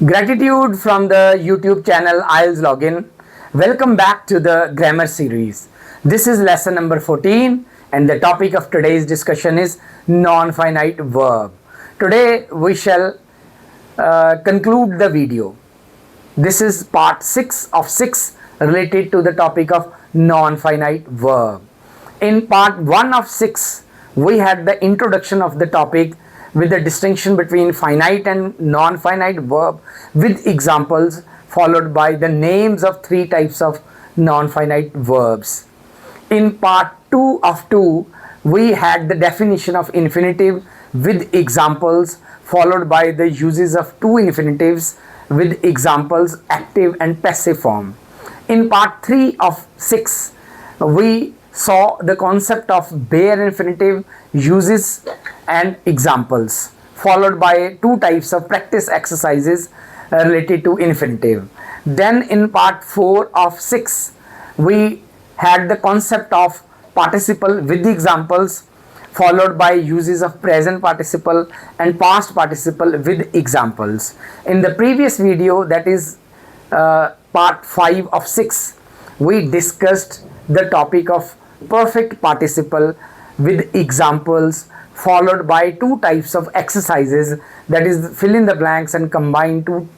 Gratitude from the YouTube channel IELTS Login. Welcome back to the grammar series. This is lesson number 14 and the topic of today's discussion is non-finite verb. Today we shall conclude the video. This is part 6 of 6 related to the topic of non-finite verb. In part 1 of 6 we had the introduction of the topic with the distinction between finite and non-finite verb with examples followed by the names of 3 types of non-finite verbs. In part 2 of 2 we had the definition of infinitive with examples followed by the uses of 2 infinitives with examples active and passive form. In part 3 of 6 we saw the concept of bare infinitive, uses and examples followed by 2 types of practice exercises related to infinitive. Then in part 4 of 6 we had the concept of participle with examples followed by uses of present participle and past participle with examples. In the previous video, that is part 5 of 6, we discussed the topic of perfect participle with examples followed by 2 types of exercises, that is fill in the blanks and combine 2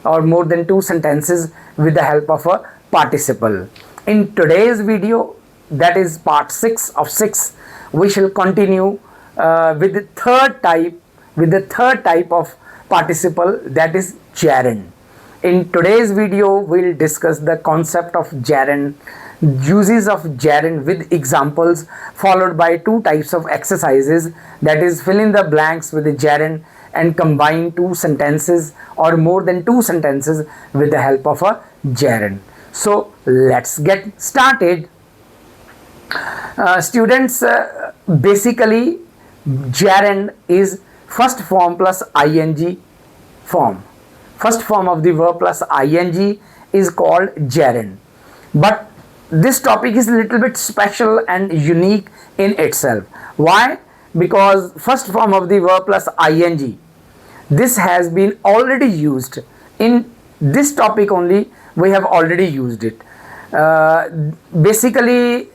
or more than 2 sentences with the help of a participle. In today's video, that is part 6 of 6, we shall continue with the third type of participle, that is gerund. In today's video we'll discuss the concept of gerund, uses of gerund with examples followed by 2 types of exercises, that is fill in the blanks with the gerund and combine 2 sentences or more than 2 sentences with the help of a gerund. So let's get started. Students, basically gerund is first form plus ing form. First form of the verb plus ing is called gerund. But this topic is a little bit special and unique in itself. Why? Because first form of the verb plus ing, this has been already used in this topic only. We have already used it. Basically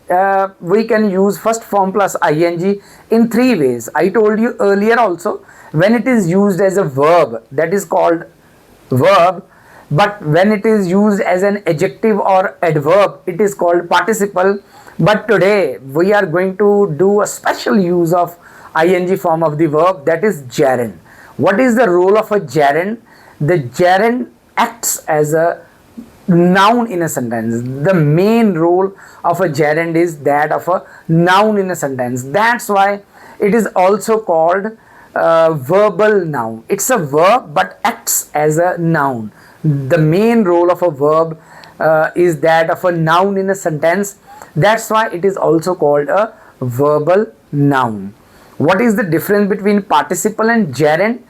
we can use first form plus ing in 3 ways. I told you earlier also, when it is used as a verb, that is called verb, but when it is used as an adjective or adverb, it is called participle. But today we are going to do a special use of ing form of the verb, that is gerund. What is the role of a gerund? The gerund acts as a noun in a sentence. The main role of a gerund is that of a noun in a sentence. That's why it is also called verbal noun. It's a verb but acts as a noun. The main role of a verb is that of a noun in a sentence. That's why it is also called a verbal noun. What is the difference between participle and gerund?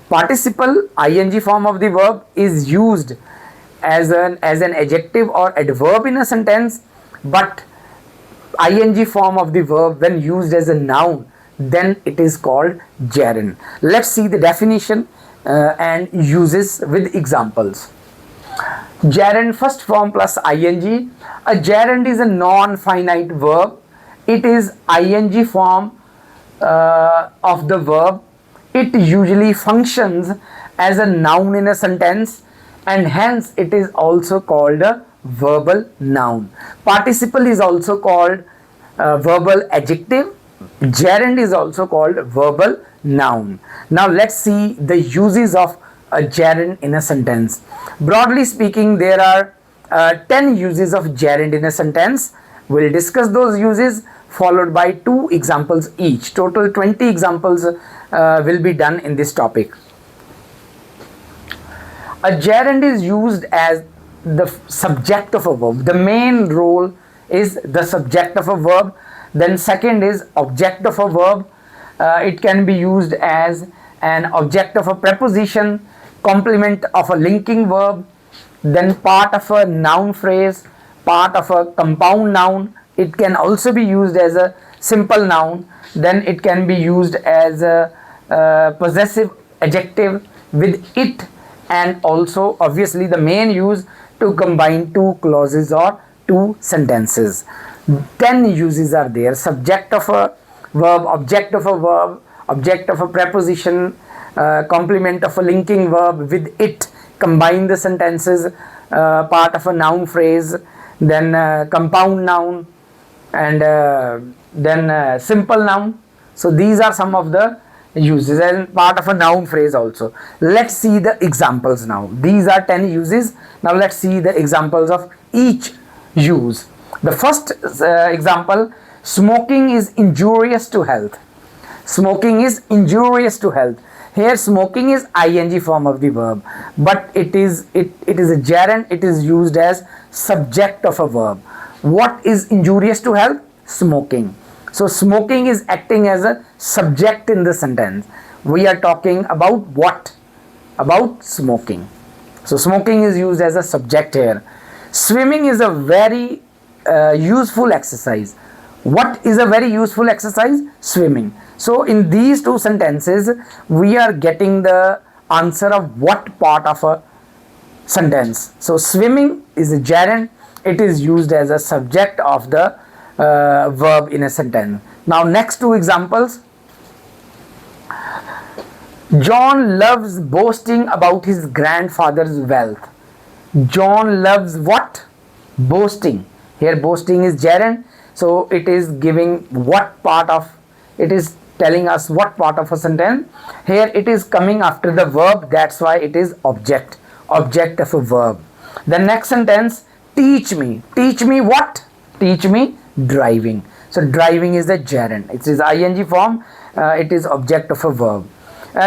Participle, ing form of the verb, is used as an adjective or adverb in a sentence, but ing form of the verb when used as a noun, then it is called gerund. Let's see the definition and uses with examples. Gerund first form plus ing. A gerund is a non-finite verb. It is ing form of the verb. It usually functions as a noun in a sentence and hence it is also called a verbal noun. Participle is also called verbal adjective. Gerund is also called verbal noun. Now let's see the uses of a gerund in a sentence. Broadly speaking, there are 10 uses of gerund in a sentence. We'll discuss those uses followed by 2 examples each. Total 20 examples will be done in this topic. A gerund is used as the subject of a verb. The main role is the subject of a verb. Then second is object of a verb. It can be used as an object of a preposition, complement of a linking verb, then part of a noun phrase, part of a compound noun. It can also be used as a simple noun. Then it can be used as a possessive adjective with it and also obviously the main use to combine two clauses or two sentences. 10 uses are there: subject of a verb, object of a verb, object of a preposition, complement of a linking verb with it, combine the sentences, part of a noun phrase, then compound noun, and then simple noun. So these are some of the uses, and part of a noun phrase also. Let's see the examples now. These are 10 uses. Now let's see the examples of each use. The first example: smoking is injurious to health. Smoking is injurious to health. Here smoking is ing form of the verb, but it is a gerund. It is used as subject of a verb. What is injurious to health? Smoking. So smoking is acting as a subject in the sentence. We are talking about what? About smoking. So smoking is used as a subject here. Swimming is a very useful exercise. What is a very useful exercise? Swimming. So in these two sentences, we are getting the answer of what part of a sentence. So swimming is a gerund. It is used as a subject of the verb in a sentence. Now next two examples. John loves boasting about his grandfather's wealth. John loves what? Boasting. Here boasting is gerund. So it is giving what part of, it is telling us what part of a sentence. Here it is coming after the verb, that's why it is object of a verb. The next sentence: teach me. Teach me what? Teach me driving. So driving is the gerund. It is ing form. It is object of a verb.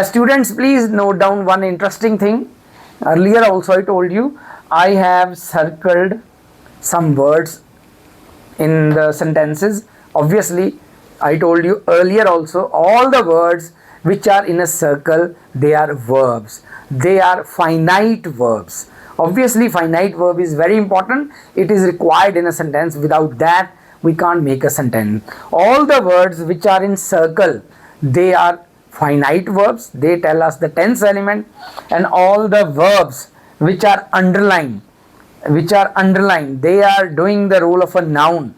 Students, please note down one interesting thing. Earlier also I told you, I have circled some words in the sentences. Obviously I told you earlier also, all the words which are in a circle, they are verbs. They are finite verbs. Obviously finite verb is very important. It is required in a sentence. Without that we can't make a sentence. All the words which are in circle, they are finite verbs. They tell us the tense element. And all the verbs which are underlined, they are doing the role of a noun.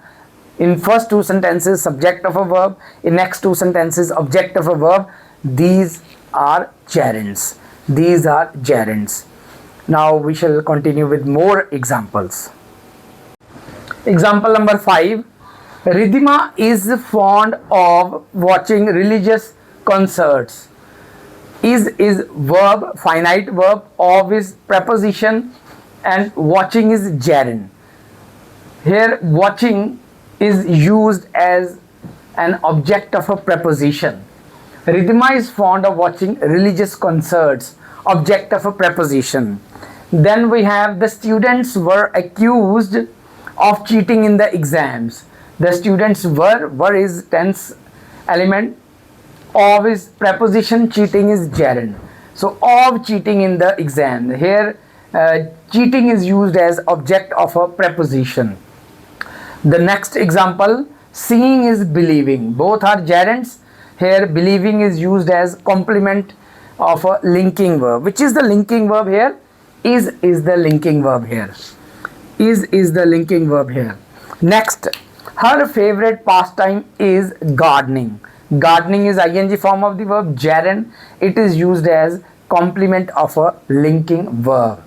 In first two sentences, subject of a verb. In next two sentences, object of a verb. These are gerunds. These are gerunds. Now we shall continue with more examples. Example number 5. Ridhima is fond of watching religious concerts. Is verb, finite verb. Of is preposition, and watching is gerund. Here watching is used as an object of a preposition. Ridhima is fond of watching religious concerts, object of a preposition. Then we have the students were accused of cheating in the exams. The students were is tense element. Of is preposition, cheating is gerund. So of cheating in the exam. Here cheating is used as object of a preposition. The next example: seeing is believing. Both are gerunds. Here believing is used as complement of a linking verb. Which is the linking verb here? Is the linking verb here. Is the linking verb here. Next, her favorite pastime is gardening. Gardening is ing form of the verb, gerund. It is used as complement of a linking verb.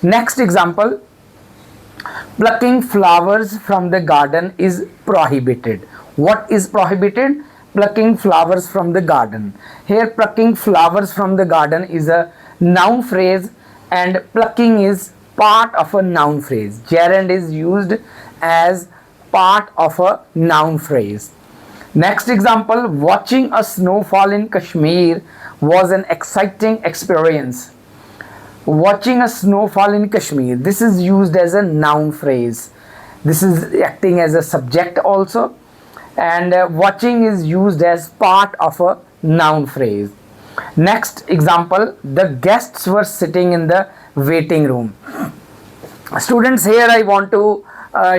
Next example: plucking flowers from the garden is prohibited. What is prohibited? Plucking flowers from the garden. Here plucking flowers from the garden is a noun phrase, and plucking is part of a noun phrase. Gerund is used as part of a noun phrase. Next example: watching a snowfall in Kashmir was an exciting experience. Watching a snowfall in Kashmir, this is used as a noun phrase. This is acting as a subject also, and watching is used as part of a noun phrase. Next example: the guests were sitting in the waiting room. Students, here I want to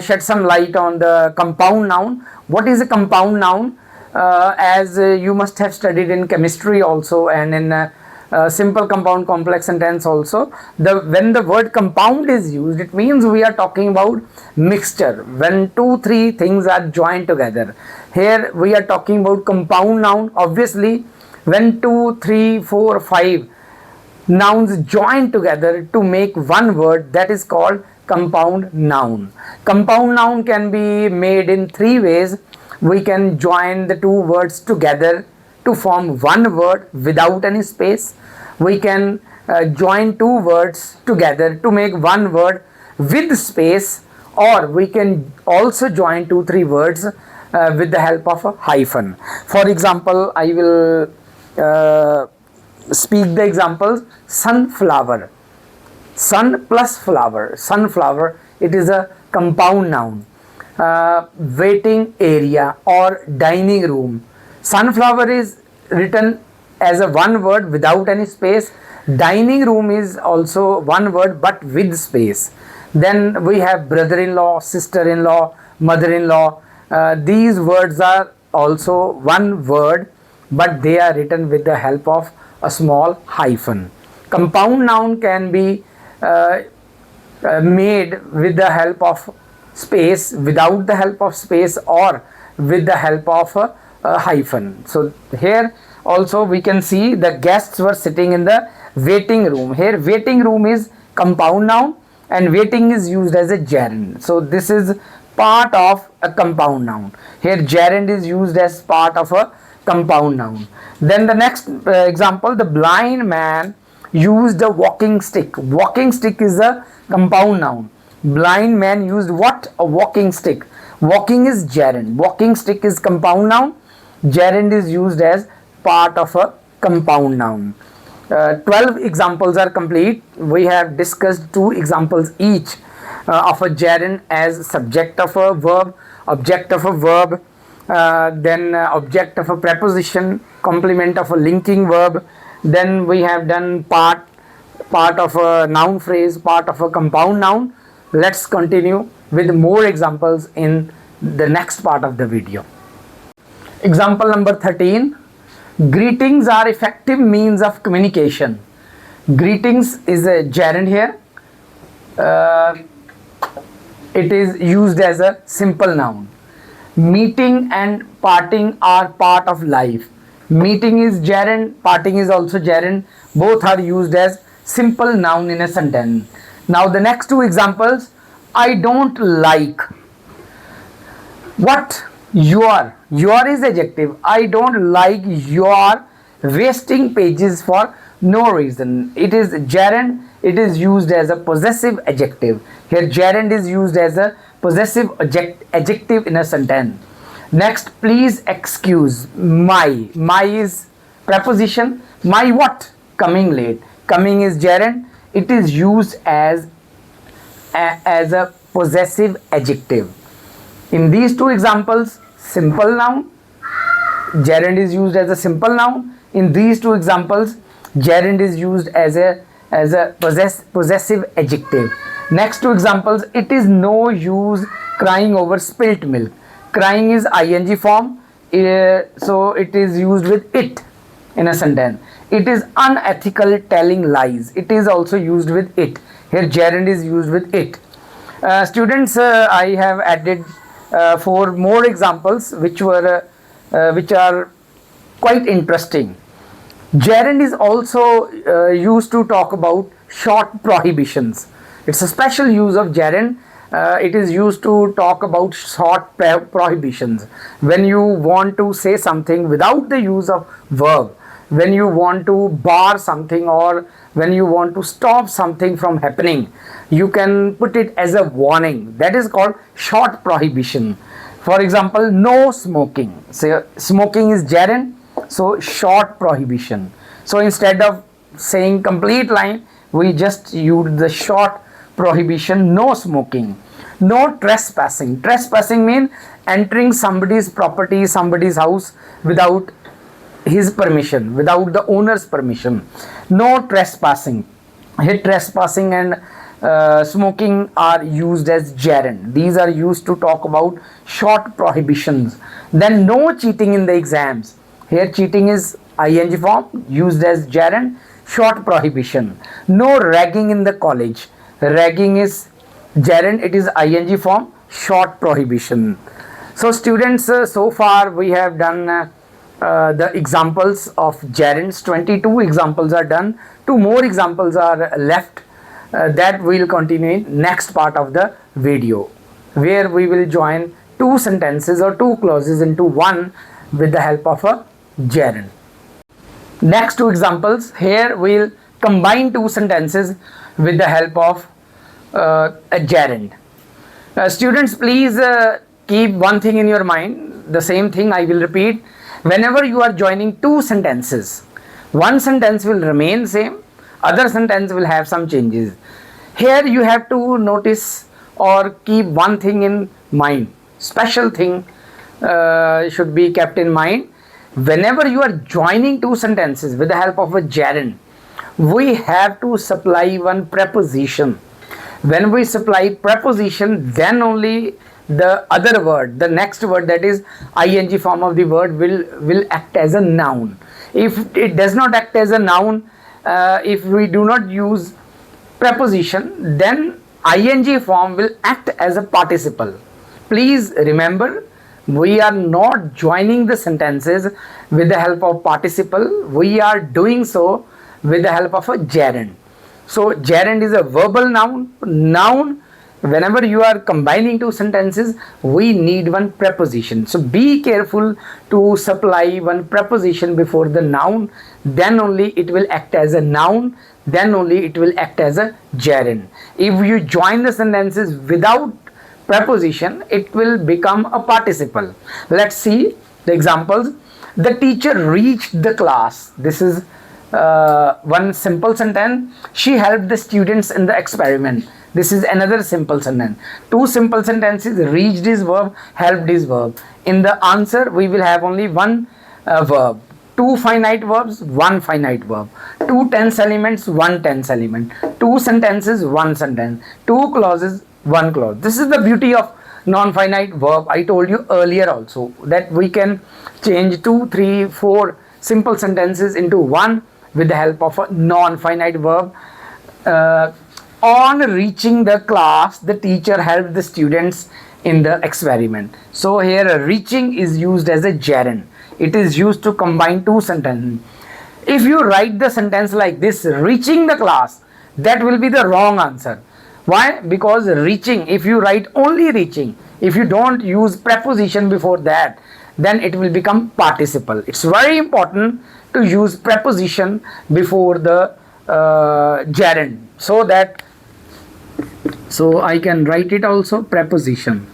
shed some light on the compound noun. What is a compound noun? As you must have studied in chemistry also, and in simple, compound, complex sentence also. When the word compound is used, it means we are talking about mixture. When 2, 3 things are joined together. Here we are talking about compound noun. Obviously, when 2, 3, 4, 5 nouns join together to make one word, that is called compound noun. Compound noun can be made in 3 ways. We can join the 2 words together to form one word without any space. We can join 2 words together to make one word with space, or we can also join 2, 3 words with the help of a hyphen. For example, I will speak the examples. Sunflower, sun plus flower, sunflower, it is a compound noun. Waiting area or dining room, sunflower is written as a one word without any space. Dining room is also one word but with space. Then we have brother-in-law, sister-in-law, mother-in-law. These words are also one word, but they are written with the help of a small hyphen. Compound noun can be made with the help of space, without the help of space, or with the help of a hyphen. So here also we can see the guests were sitting in the waiting room. Here waiting room is compound noun and waiting is used as a gerund. So this is part of a compound noun. Here gerund is used as part of a compound noun. Then the next example, the blind man used a walking stick. Walking stick is a compound noun. Blind man used what? A walking stick. Walking is gerund. Walking stick is compound noun. Gerund is used as part of a compound noun. 12 examples are complete. We have discussed 2 examples each of a gerund as subject of a verb, object of a verb, then object of a preposition, complement of a linking verb. Then we have done part of a noun phrase, part of a compound noun. Let's continue with more examples in the next part of the video. Example number 13. Greetings are effective means of communication. Greetings is a gerund here. It is used as a simple noun. Meeting and parting are part of life. Meeting is gerund, parting is also gerund. Both are used as simple noun in a sentence. Now the next 2 examples. I don't like what? Your is adjective. I don't like your wasting pages for no reason. It is gerund. It is used as a possessive adjective. Here gerund is used as a possessive adjective in a sentence. Next, please excuse my. My is preposition. My what? Coming late. Coming is gerund. It is used as a possessive adjective. In these 2 examples, simple noun, gerund is used as a simple noun. In these 2 examples, gerund is used as a possessive adjective. Next 2 examples, it is no use crying over spilt milk. Crying is ing form, so it is used with it in a sentence. It is unethical telling lies. It is also used with it. Here gerund is used with it. Students, I have added 4 more examples which are quite interesting. Gerund is also used to talk about short prohibitions. It's a special use of gerund. It is used to talk about short prohibitions. When you want to say something without the use of verb, when you want to bar something or when you want to stop something from happening, you can put it as a warning. That is called short prohibition. For example, no smoking. Say smoking is gerund, so short prohibition. So instead of saying complete line, we just use the short prohibition, no smoking. No trespassing. Trespassing means entering somebody's property, somebody's house without his permission, without the owner's permission. No trespassing. Here trespassing and smoking are used as gerund. These are used to talk about short prohibitions. Then no cheating in the exams. Here cheating is ing form, used as gerund. short prohibition. No ragging in the college. Ragging is gerund, it is ing form, short prohibition. So students, so far we have done the examples of gerunds. 22 examples are done. 2 more examples are left that we will continue in next part of the video, where we will join 2 sentences or 2 clauses into one with the help of a gerund. Next 2 examples, here we will combine 2 sentences with the help of a gerund. Students, please keep one thing in your mind, the same thing I will repeat. Whenever you are joining 2 sentences, one sentence will remain same, other sentence will have some changes. Here you have to notice or keep one thing in mind, special thing should be kept in mind. Whenever you are joining 2 sentences with the help of a gerund, we have to supply one preposition. When we supply preposition, then only the other word, the next word, that is ing form of the word, will act as a noun. If it does not act as a noun, if we do not use preposition, then ing form will act as a participle. Please remember, we are not joining the sentences with the help of participle, we are doing so with the help of a gerund. So gerund is a verbal noun. Whenever you are combining 2 sentences, we need one preposition. So be careful to supply one preposition before the noun, then only it will act as a noun, then only it will act as a gerund. If you join the sentences without preposition, it will become a participle. Let's see the examples. The teacher reached the class. This is one simple sentence. She helped the students in the experiment. This is another simple sentence. 2 simple sentences. Reached is verb, helped is verb. In the answer, we will have only one verb. 2 finite verbs, 1 finite verb. 2 tense elements, 1 tense element. 2 sentences, 1 sentence. 2 clauses, 1 clause. This is the beauty of non-finite verb. I told you earlier also that we can change 2, 3, 4 simple sentences into one with the help of a non-finite verb. On reaching the class, the teacher helped the students in the experiment. So here reaching is used as a gerund. It is used to combine 2 sentences. If you write the sentence like this, reaching the class, that will be the wrong answer. Why? Because reaching, if you write only reaching, if you don't use preposition before that, then it will become participle. It's very important to use preposition before the gerund, so I can write it also preposition.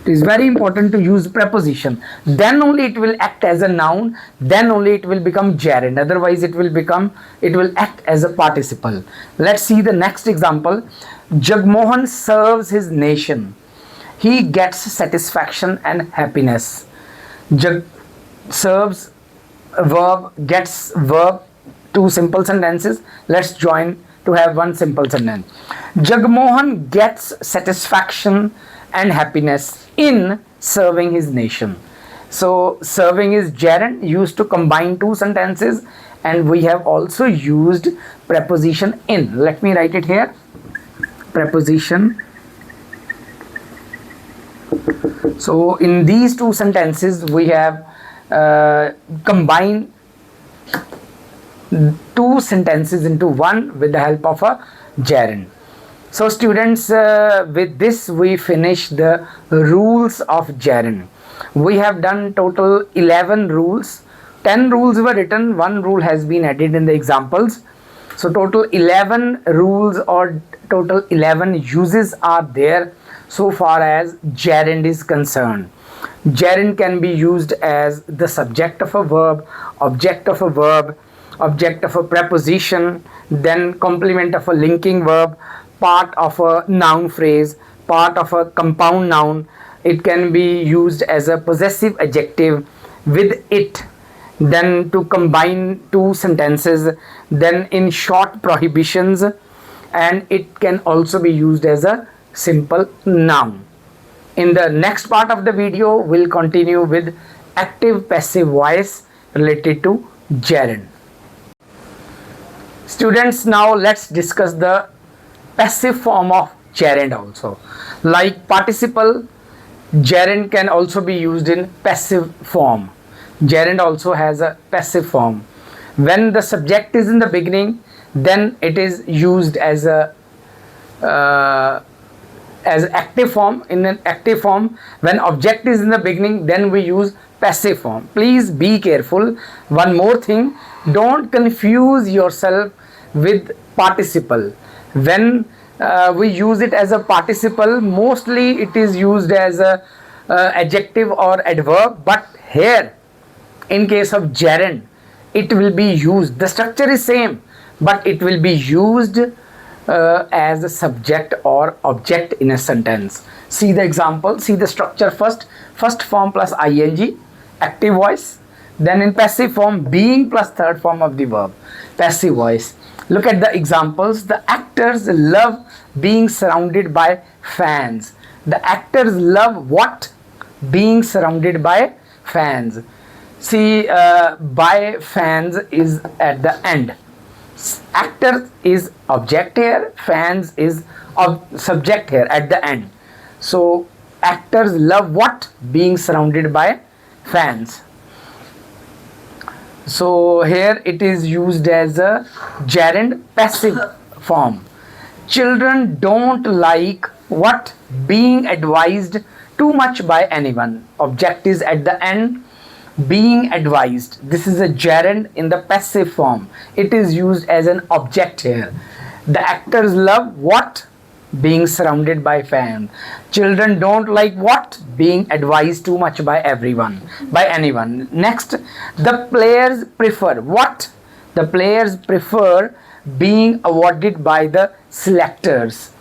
It is very important to use preposition. Then only it will act as a noun, then only it will become gerund. Otherwise it will act as a participle. Let's see the next example. Jagmohan serves his nation. He gets satisfaction and happiness. Serves verb, gets verb, 2 simple sentences. Let's join to have one simple sentence. Jagmohan gets satisfaction and happiness in serving his nation. So serving is gerund, used to combine 2 sentences, and we have also used preposition in. Let me write it here. Preposition. So in these 2 sentences we have combined 2 sentences into one with the help of a gerund. So students, with this we finish the rules of gerund. We have done total 11 rules. 10 rules were written, 1 rule has been added in the examples. So total 11 rules or total 11 uses are there so far as gerund is concerned. Gerund can be used as the subject of a verb, object of a verb, object of a preposition, then complement of a linking verb, part of a noun phrase, part of a compound noun. It can be used as a possessive adjective with it, then to combine 2 sentences, then in short prohibitions, and it can also be used as a simple noun. In the next part of the video, we'll continue with active passive voice related to gerund. Students, now let's discuss the passive form of gerund also. Like participle, gerund can also be used in passive form. Gerund also has a passive form. When the subject is in the beginning, then it is used as a as active form. In an active form, when object is in the beginning, then we use passive form. Please be careful. One more thing, don't confuse yourself with participle. When we use it as a participle, mostly it is used as a adjective or adverb, but here in case of gerund it will be used, the structure is same, but it will be used as a subject or object in a sentence. See the example, see the structure first. First form plus ing, active voice. Then in passive form, being plus third form of the verb, passive voice. Look at the examples. The actors love being surrounded by fans. The actors love what? Being surrounded by fans. See, by fans is at the end. Actor is object here, fans is subject here at the end. So actors love what? Being surrounded by fans. So here it is used as a gerund, passive form. Children don't like what? Being advised too much by anyone. Object is at the end. Being advised, this is a gerund in the passive form. It is used as an object here. The actors love what? Being surrounded by fans. Children don't like what? Being advised too much by everyone, by anyone. Next, the players prefer what? The players prefer being awarded by the selectors.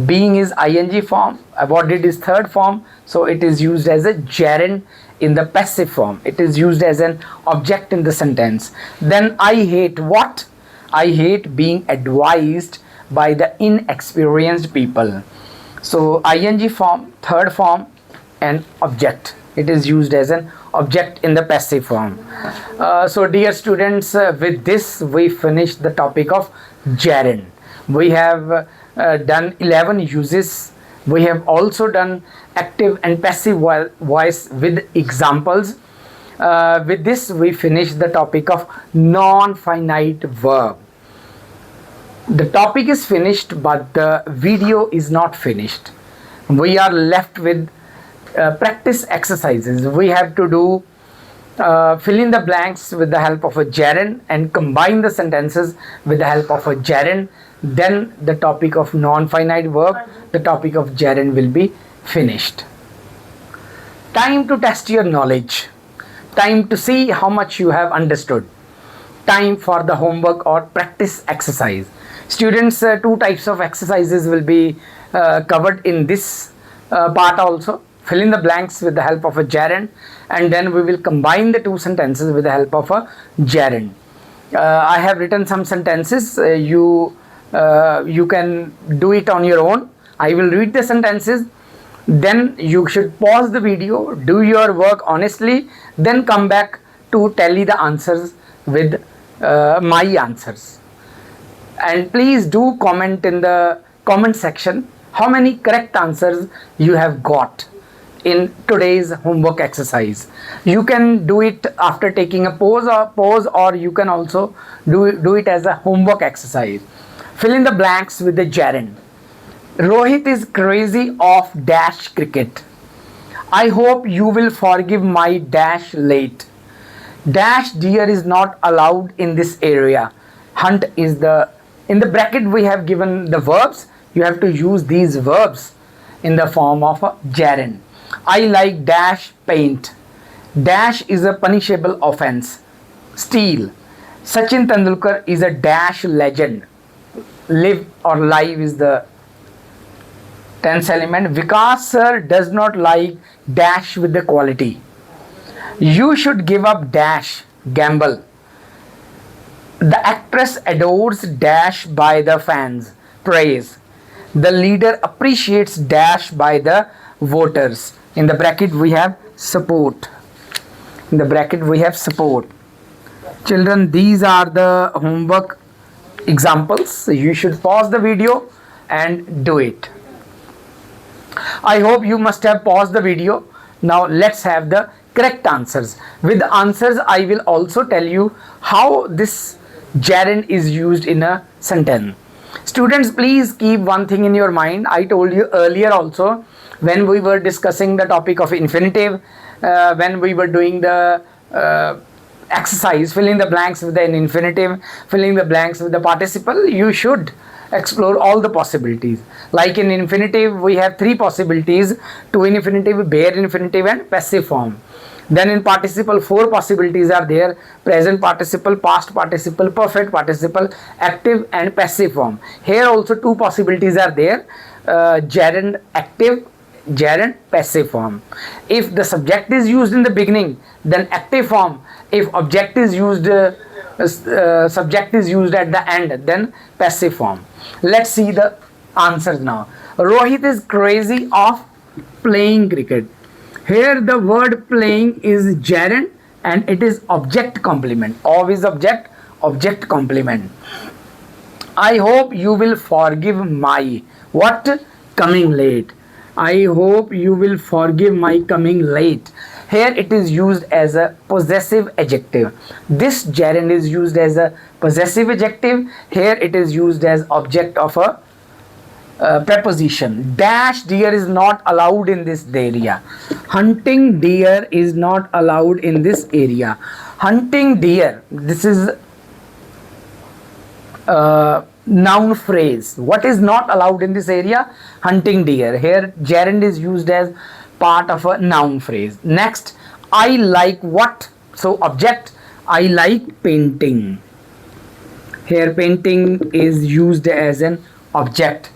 Being is ing form, awarded is third form, so it is used as a gerund in the passive form. It is used as an object in the sentence. Then I hate what? I hate being advised by the inexperienced people. So ing form, third form, and object. It is used as an object in the passive form. So dear students, with this we finish the topic of gerund. We have done 11 uses. We have also done active and passive voice with examples. With this we finish the topic of non-finite verb. The topic is finished, but the video is not finished. We are left with practice exercises. We have to do fill in the blanks with the help of a gerund and combine the sentences with the help of a gerund. Then the topic of non-finite verb, the topic of gerund will be finished. Time to test your knowledge. Time to see how much you have understood. Time for the homework or practice exercise. Students, two types of exercises will be covered in this part also. Fill in the blanks with the help of a gerund, and then we will combine the two sentences with the help of a gerund. I have written some sentences. You can do it on your own. I will read the sentences, then you should pause the video, do your work honestly, then come back to tally the answers with my answers. And please do comment in the comment section how many correct answers you have got in today's homework exercise. You can do it after taking a pause, or you can also do it as a homework exercise. Fill in the blanks with the gerund. Rohit is crazy of dash cricket. I hope you will forgive my dash late. Dash deer is not allowed in this area. Hunt is the... In the bracket we have given the verbs. You have to use these verbs in the form of a gerund. I like dash paint. Dash is a punishable offense. Steal. Sachin Tendulkar is a dash legend. Live or live is the tense element. Vikas sir does not like dash with the quality. You should give up dash, gamble. The actress adores dash by the fans, praise. The leader appreciates dash by the voters. In the bracket we have support. In the bracket we have support. Children, these are the homework examples. You should pause the video and do it. I hope you must have paused the video. Now let's have the correct answers. With the answers, I will also tell you how this gerund is used in a sentence. Students, please keep one thing in your mind. I told you earlier also when we were discussing the topic of infinitive, when we were doing the exercise, filling the blanks with an infinitive, filling the blanks with the participle, you should explore all the possibilities. Like in infinitive, we have three possibilities: to infinitive, bare infinitive, and passive form. Then in participle, four possibilities are there: present participle, past participle, perfect participle, active and passive form. Here also two possibilities are there: gerund active, gerund passive form. If the subject is used in the beginning, then active form. If object is used, subject is used at the end, then passive form. Let's see the answers now. Rohit is crazy of playing cricket. Here the word playing is gerund and it is object complement. Of is object, object complement. I hope you will forgive my what? Coming late. I hope you will forgive my coming late. Here it is used as a possessive adjective. This gerund is used as a possessive adjective. Here it is used as object of a preposition. Dash deer is not allowed in this area. Hunting deer is not allowed in this area. Hunting deer, this is noun phrase. What is not allowed in this area? Hunting deer. Here gerund is used as part of a noun phrase. Next, I like what? So object, I like painting. Here painting is used as an object.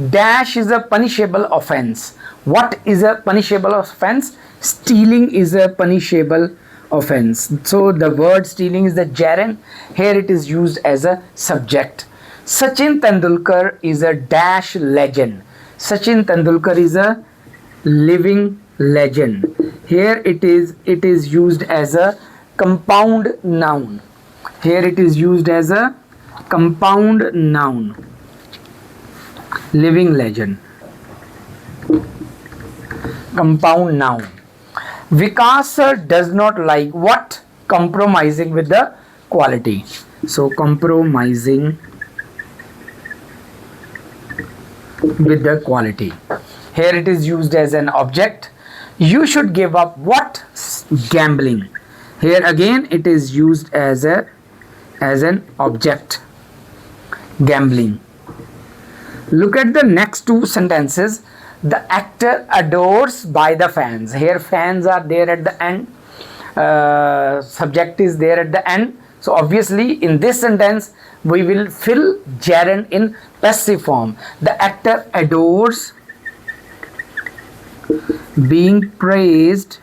Dash is a punishable offense. What is a punishable offense? Stealing is a punishable offense. So the word stealing is the gerund. Here it is used as a subject. Sachin Tendulkar is a dash legend. Sachin Tendulkar is a living legend. Here it is used as a compound noun. Here it is used as a compound noun. Living legend. Compound noun. Vikas sir does not like what? Compromising with the quality. So compromising with the quality. Here it is used as an object. You should give up what? Gambling. Here again it is used as an object. Gambling. Look at the next two sentences. The actor adores by the fans. Here fans are there at the end. Subject is there at the end. So obviously in this sentence we will fill gerund in passive form. The actor adores being praised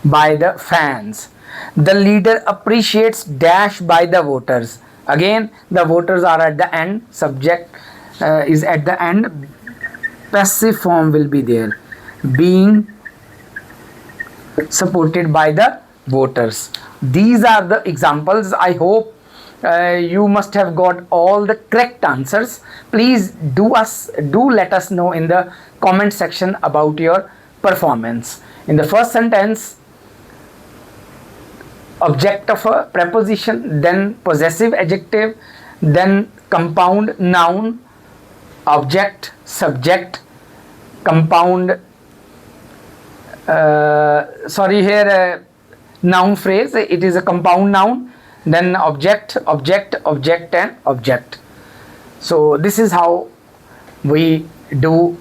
by the fans. The leader appreciates dash by the voters. Again the voters are at the end. Subject is at the end. Passive form will be there. Being supported by the voters. These are the examples. I hope you must have got all the correct answers. Please do let us know in the comment section about your performance. In the first sentence, object of a preposition, then possessive adjective, then compound noun, object, subject, compound noun phrase. It is a compound noun, then object, and object. So this is how we do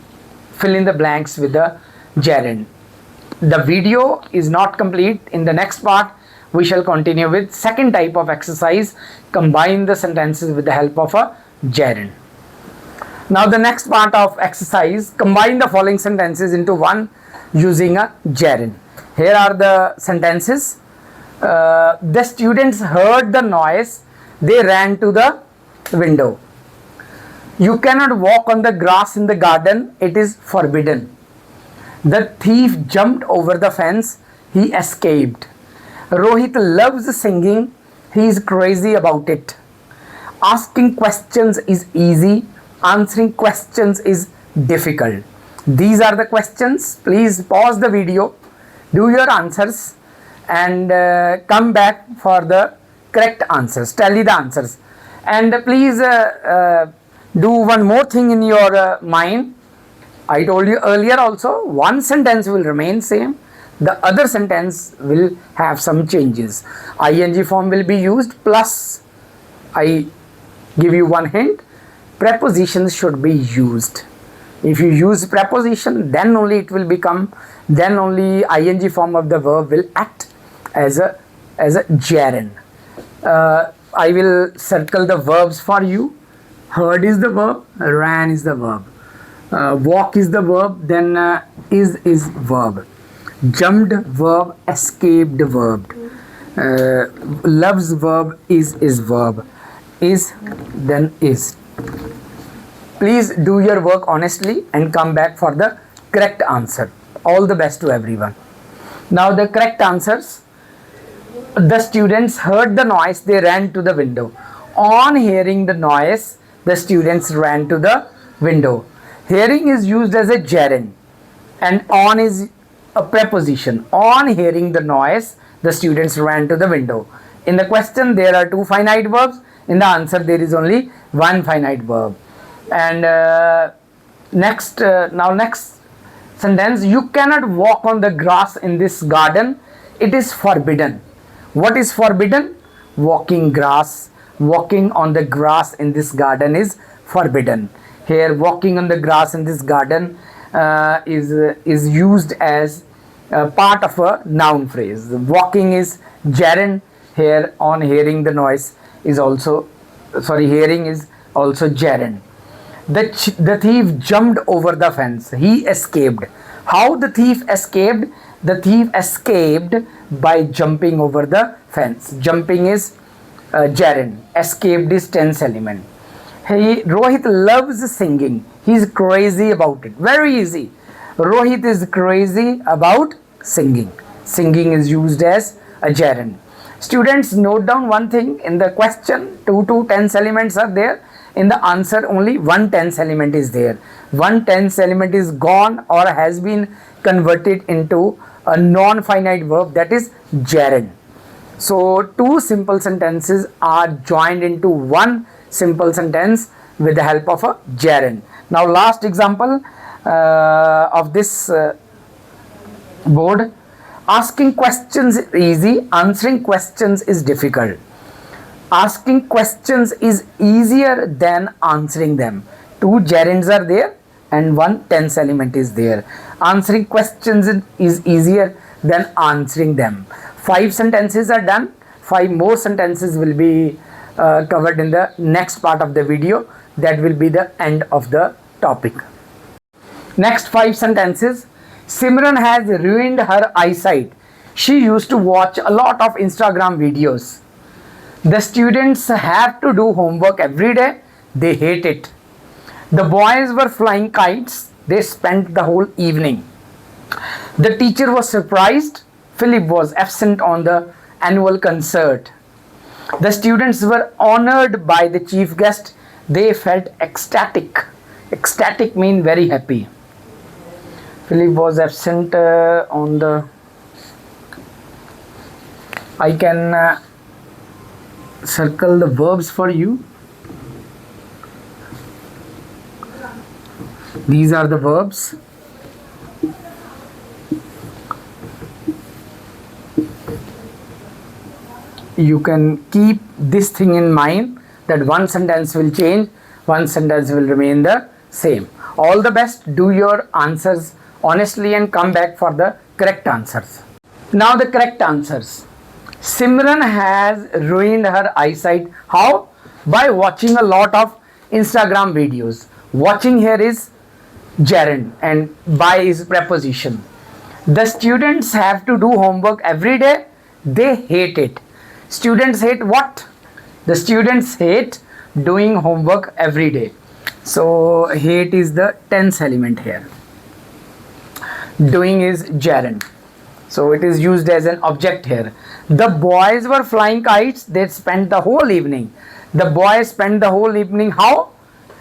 fill in the blanks with the gerund. The video is not complete. In the next part we shall continue with second type of exercise, combine the sentences with the help of a gerund. Now the next part of exercise, combine the following sentences into one using a gerund. Here are the sentences. The students heard the noise. They ran to the window. You cannot walk on the grass in the garden. It is forbidden. The thief jumped over the fence. He escaped. Rohit loves singing. He is crazy about it. Asking questions is easy, answering questions is difficult. These are the questions. Please pause the video, do your answers, and come back for the correct answers. Tally the answers. And please do one more thing in your mind. I told you earlier also, one sentence will remain same, the other sentence will have some changes. ing form will be used, plus I give you one hint, prepositions should be used. If you use preposition, then only it will become, then only ing form of the verb will act as a gerund. I will circle the verbs for you. Heard is the verb, ran is the verb, walk is the verb, then is verb, jumped verb, escaped verb, loves verb, is verb, is then is. Please do your work honestly and come back for the correct answer. All the best to everyone. Now the correct answers. The students heard the noise, they ran to the window. On hearing the noise, the students ran to the window. Hearing is used as a gerund and on is a preposition. On hearing the noise, the students ran to the window. In the question, there are two finite verbs. In the answer, there is only one finite verb. And next sentence, you cannot walk on the grass in this garden. It is forbidden. What is forbidden? Walking grass. Walking on the grass in this garden is forbidden. Here, walking on the grass in this garden is used as part of a noun phrase. Walking is gerund. Here, on hearing the noise is also, hearing is also gerund. The thief jumped over the fence. He escaped. How the thief escaped? The thief escaped by jumping over the fence. Jumping is gerund. Escaped is tense element. Rohit loves singing. He is crazy about it. Very easy. Rohit is crazy about singing. Singing is used as a gerund. Students, note down one thing. In the question, 2 tense elements are there. In the answer, only one tense element is there. One tense element is gone or has been converted into a non-finite verb, that is gerund. So two simple sentences are joined into one simple sentence with the help of a gerund. Now last example of this board. Asking questions is easy, answering questions is difficult. Asking questions is easier than answering them. Two gerunds are there and one tense element is there. Answering questions is easier than answering them. 5 sentences are done. 5 more sentences will be covered in the next part of the video. That will be the end of the topic. Next 5 sentences. Simran has ruined her eyesight. She used to watch a lot of Instagram videos. The students have to do homework every day. They hate it. The boys were flying kites. They spent the whole evening. The teacher was surprised. Philip was absent on the annual concert. The students were honored by the chief guest. They felt ecstatic. Ecstatic means very happy. Philip was absent on the... I can circle the verbs for you. These are the verbs. You can keep this thing in mind, that one sentence will change, one sentence will remain the same. All the best. Do your answers honestly and come back for the correct answers. Now the correct answers. Simran has ruined her eyesight. How? By watching a lot of Instagram videos. Watching here is gerund and by is preposition. The students have to do homework every day. They hate it. Students hate what? The students hate doing homework every day. So hate is the tense element here. Doing is gerund. So it is used as an object here. The boys were flying kites. They spent the whole evening. The boy spent the whole evening how?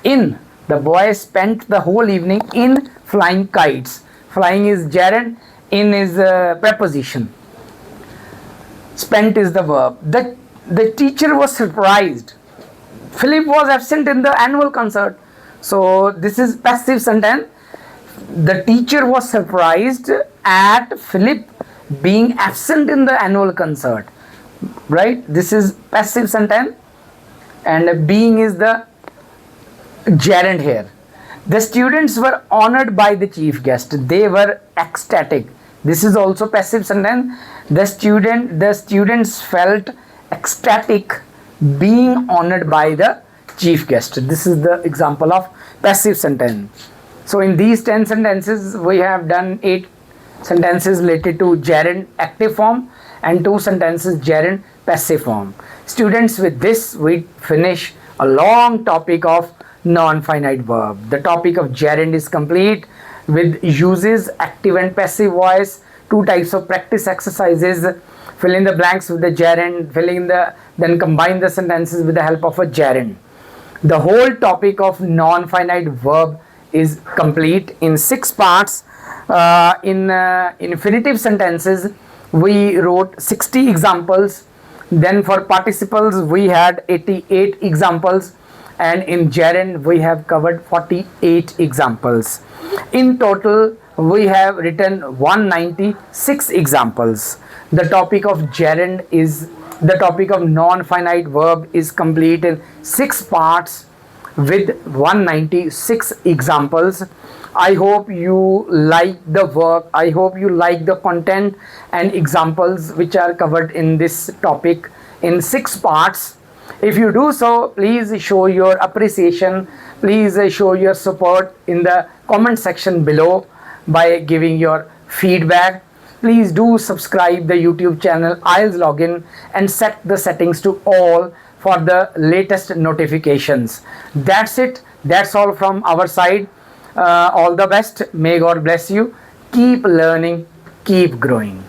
In. The boy spent the whole evening in flying kites. Flying is gerund, in is preposition. Spent is the verb. The teacher was surprised. Philip was absent in the annual concert. So this is passive sentence. The teacher was surprised at Philip being absent in the annual concert. Right? This is passive sentence, and being is the gerund here. The students were honored by the chief guest. They were ecstatic. This is also passive sentence. The students felt ecstatic being honored by the chief guest. This is the example of passive sentence. So in these 10 sentences, we have done 8 sentences related to gerund active form and 2 sentences gerund passive form. Students, with this we finish a long topic of non-finite verb. The topic of gerund is complete with uses, active and passive voice, 2 types of practice exercises, fill in the blanks with the gerund, then combine the sentences with the help of a gerund. The whole topic of non-finite verb is complete in 6 parts. In infinitive sentences, we wrote 60 examples. Then for participles, we had 88 examples. And in gerund, we have covered 48 examples. In total, we have written 196 examples. The topic of gerund is the topic of non-finite verb is complete in 6 parts with 196 examples. I hope you like the work. I hope you like the content and examples which are covered in this topic in 6 parts. If you do so, please show your appreciation. Please show your support in the comment section below by giving your feedback. Please do subscribe the YouTube channel IELTS Login and set the settings to all for the latest notifications. That's it. That's all from our side. All the best. May God bless you. Keep learning. Keep growing.